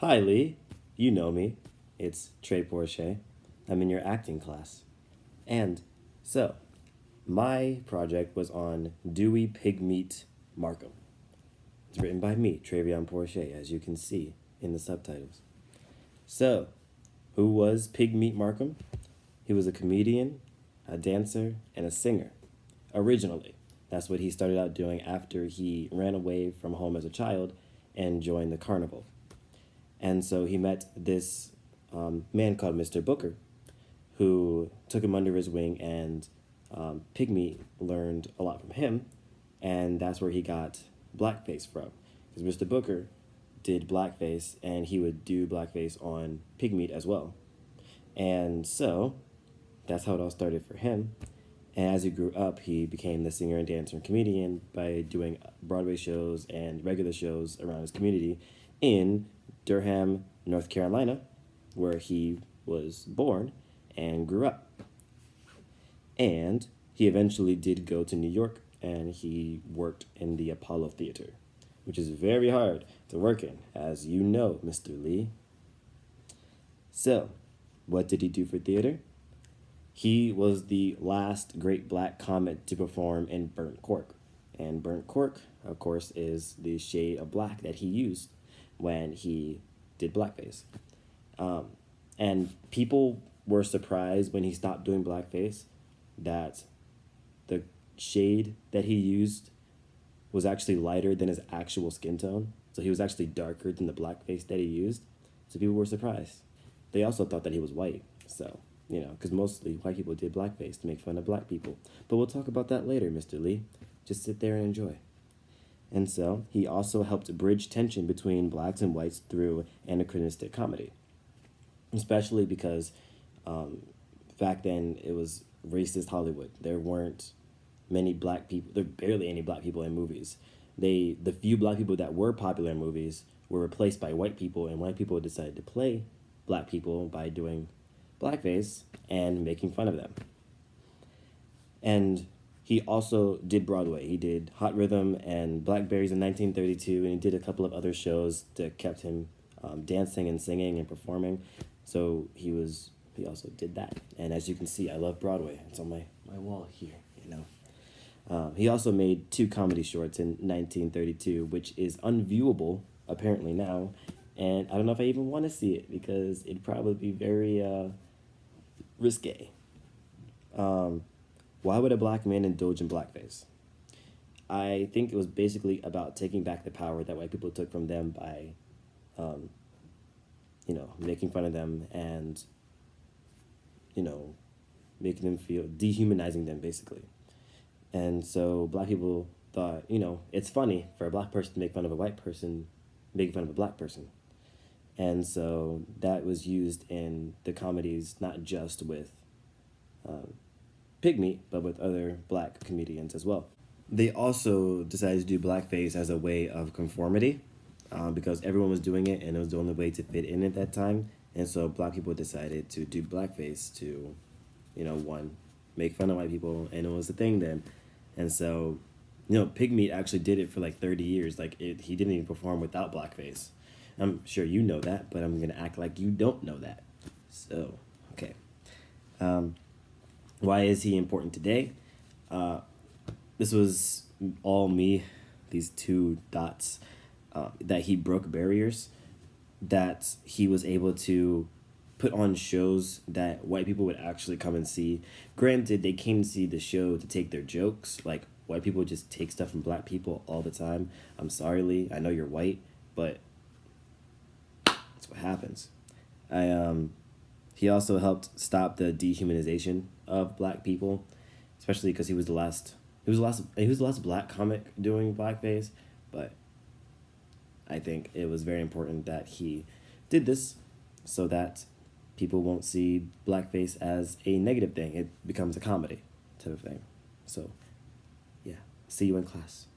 Hi, Lee. You know me. It's Trey Porchia. I'm in your acting class. And so, my project was on Dewey Pigmeat Markham. It's written by me, Travion Porchia, as you can see in the subtitles. So, who was Pigmeat Markham? He was a comedian, a dancer, and a singer. Originally, that's what he started out doing after he ran away from home as a child and joined the carnival. And so he met this man called Mr. Booker, who took him under his wing, and Pygmy learned a lot from him, and that's where he got Blackface from. Because Mr. Booker did Blackface, and he would do Blackface on Pygmeat as well. And so that's how it all started for him. And as he grew up, he became the singer and dancer and comedian by doing Broadway shows and regular shows around his community in Durham, North Carolina, where he was born and grew up. And he eventually did go to New York, and he worked in the Apollo Theater, which is very hard to work in, as you know, Mr. Lee. So, what did he do for theater? He was the last great black comic to perform in burnt cork. And burnt cork, of course, is the shade of black that he used when he did blackface. And people were surprised when he stopped doing blackface that the shade that he used was actually lighter than his actual skin tone. So he was actually darker than the blackface that he used. So people were surprised. They also thought that he was white. So, because mostly white people did blackface to make fun of black people. But we'll talk about that later, Mr. Lee. Just sit there and enjoy. And so he also helped bridge tension between blacks and whites through anachronistic comedy, especially because back then it was racist Hollywood. There weren't many black people. There were barely any black people in movies. The few black people that were popular in movies were replaced by white people, and white people decided to play black people by doing blackface and making fun of them. And he also did Broadway. He did Hot Rhythm and Blackberries in 1932, and he did a couple of other shows that kept him dancing and singing and performing. So he also did that. And as you can see, I love Broadway. It's on my wall here, He also made 2 comedy shorts in 1932, which is unviewable, apparently now. And I don't know if I even want to see it because it'd probably be very risque. Why would a black man indulge in blackface? I think it was basically about taking back the power that white people took from them by, making fun of them and, making them feel, dehumanizing them, basically. And so black people thought, it's funny for a black person to make fun of a white person making fun of a black person. And so that was used in the comedies, not just with Pygmy, but with other black comedians as well. They also decided to do blackface as a way of conformity because everyone was doing it and it was the only way to fit in at that time. And so black people decided to do blackface to, one, make fun of white people, and it was the thing then. And so, Pygmy actually did it for like 30 years. He didn't even perform without blackface. I'm sure you know that, but I'm going to act like you don't know that. So, okay. Why is he important today? This was all me, these 2 dots, that he broke barriers, that he was able to put on shows that white people would actually come and see. Granted, they came to see the show to take their jokes. Like, white people just take stuff from black people all the time. I'm sorry, Lee. I know you're white, but that's what happens. He also helped stop the dehumanization of black people, especially because he was the last black comic doing blackface. But I think it was very important that he did this so that people won't see blackface as a negative thing. It becomes a comedy type of thing. So, yeah, see you in class.